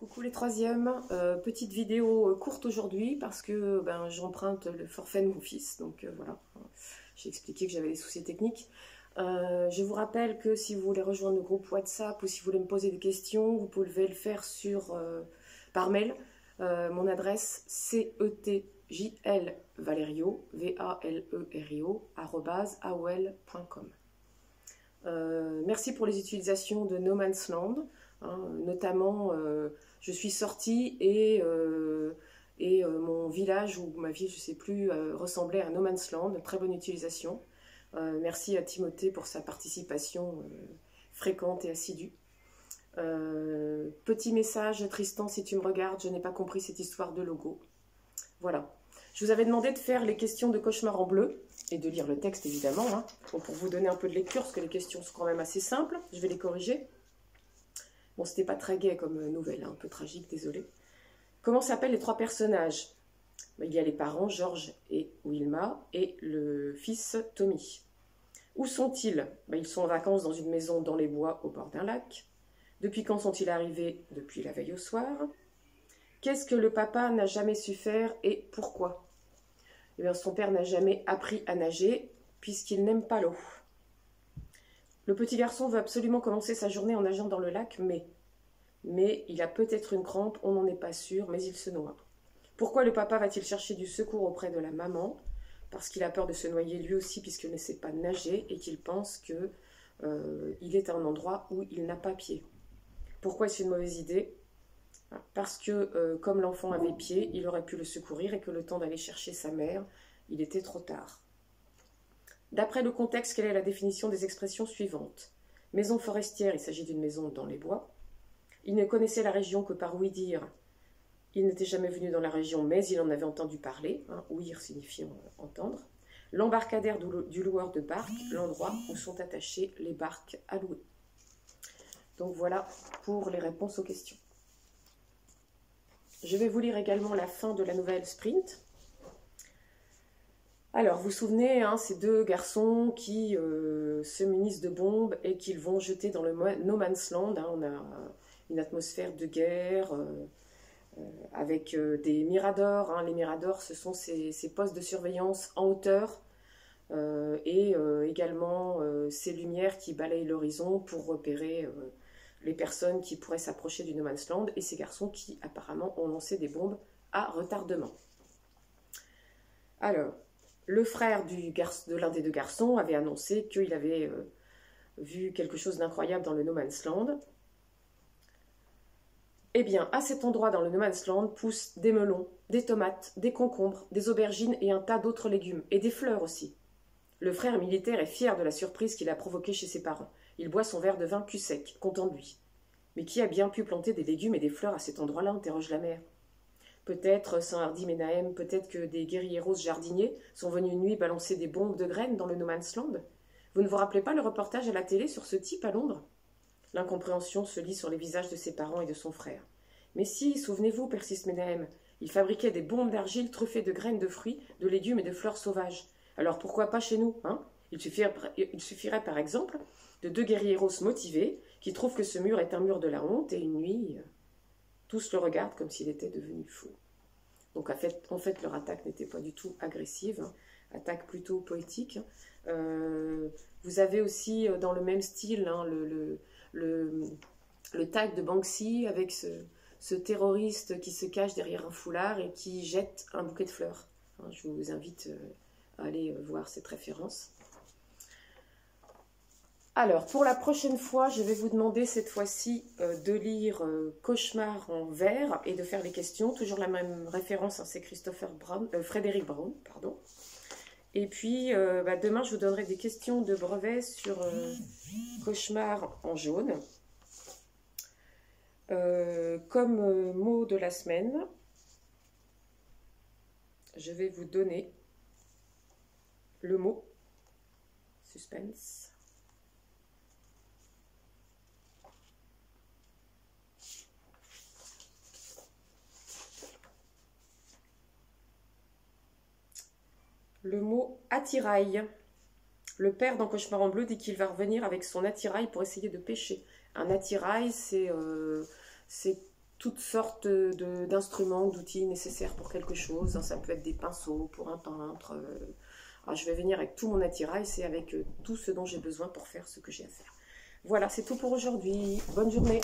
Coucou les troisièmes, petite vidéo courte aujourd'hui parce que j'emprunte le forfait de mon fils, donc voilà, j'ai expliqué que j'avais des soucis techniques. Je vous rappelle que si vous voulez rejoindre le groupe WhatsApp ou si vous voulez me poser des questions, vous pouvez le faire par mail. Mon adresse cetjlvalerio, valerio, @aol.com. Merci pour les utilisations de No Man's Land. Notamment, je suis sortie et mon village ou ma ville, je ne sais plus, ressemblait à No Man's Land. Très bonne utilisation. Merci à Timothée pour sa participation fréquente et assidue. Petit message, Tristan, si tu me regardes, je n'ai pas compris cette histoire de logo. Voilà. Je vous avais demandé de faire les questions de Cauchemar en bleu et de lire le texte, évidemment, bon, pour vous donner un peu de lecture, parce que les questions sont quand même assez simples. Je vais les corriger. Bon, c'était pas très gai comme nouvelle, un peu tragique, désolé. Comment s'appellent les trois personnages? Il y a les parents, Georges et Wilma, et le fils, Tommy. Où sont-ils? Ils sont en vacances dans une maison dans les bois, au bord d'un lac. Depuis quand sont-ils arrivés? Depuis la veille au soir. Qu'est-ce que le papa n'a jamais su faire et pourquoi? Son père n'a jamais appris à nager, puisqu'il n'aime pas l'eau. Le petit garçon veut absolument commencer sa journée en nageant dans le lac, mais il a peut-être une crampe, on n'en est pas sûr, mais il se noie. Pourquoi le papa va-t-il chercher du secours auprès de la maman? Parce qu'il a peur de se noyer lui aussi, puisqu'il ne sait pas nager et qu'il pense qu'il est à un endroit où il n'a pas pied. Pourquoi est-ce une mauvaise idée? Parce que, comme l'enfant avait pied, il aurait pu le secourir et que le temps d'aller chercher sa mère, il était trop tard. D'après le contexte, quelle est la définition des expressions suivantes? Maison forestière, il s'agit d'une maison dans les bois. Il ne connaissait la région que par ouï-dire. Il n'était jamais venu dans la région, mais il en avait entendu parler. Ouïr signifiant entendre. L'embarcadère du loueur de barques, l'endroit où sont attachées les barques à louer. Donc voilà pour les réponses aux questions. Je vais vous lire également la fin de la nouvelle Sprint. Alors, vous vous souvenez, ces deux garçons qui se munissent de bombes et qu'ils vont jeter dans le No Man's Land. On a une atmosphère de guerre avec des miradors. Les miradors, ce sont ces postes de surveillance en hauteur et également ces lumières qui balayent l'horizon pour repérer les personnes qui pourraient s'approcher du No Man's Land et ces garçons qui apparemment ont lancé des bombes à retardement. Alors, le frère de l'un des deux garçons avait annoncé qu'il avait vu quelque chose d'incroyable dans le No Man's Land. Eh bien, à cet endroit dans le No Man's Land poussent des melons, des tomates, des concombres, des aubergines et un tas d'autres légumes, et des fleurs aussi. Le frère militaire est fier de la surprise qu'il a provoquée chez ses parents. Il boit son verre de vin cul sec, content de lui. Mais qui a bien pu planter des légumes et des fleurs à cet endroit-là, interroge la mère. Peut-être, sans hardi Menahem, peut-être que des guérilleros jardiniers sont venus une nuit balancer des bombes de graines dans le No Man's Land. Vous ne vous rappelez pas le reportage à la télé sur ce type à Londres? L'incompréhension se lit sur les visages de ses parents et de son frère. Mais si, souvenez-vous, persiste Menahem, il fabriquait des bombes d'argile truffées de graines de fruits, de légumes et de fleurs sauvages. Alors pourquoi pas chez nous, Il suffirait par exemple de deux guérilleros motivés qui trouvent que ce mur est un mur de la honte et une nuit... Tous le regardent comme s'il était devenu fou. Donc en fait leur attaque n'était pas du tout agressive, attaque plutôt poétique. Vous avez aussi dans le même style le tag de Banksy avec ce terroriste qui se cache derrière un foulard et qui jette un bouquet de fleurs. Je vous invite à aller voir cette référence. Alors, pour la prochaine fois, je vais vous demander cette fois-ci de lire Cauchemar en vers et de faire les questions. Toujours la même référence, c'est Frédéric Brown, pardon. Et puis, demain, je vous donnerai des questions de brevet sur Cauchemar en jaune. Comme mot de la semaine, je vais vous donner le mot suspense. Le mot attirail. Le père dans Cauchemar en bleu dit qu'il va revenir avec son attirail pour essayer de pêcher. Un attirail, c'est toutes sortes d'instruments, d'outils nécessaires pour quelque chose. Ça peut être des pinceaux pour un peintre. Je vais venir avec tout mon attirail, c'est avec tout ce dont j'ai besoin pour faire ce que j'ai à faire. Voilà, c'est tout pour aujourd'hui. Bonne journée.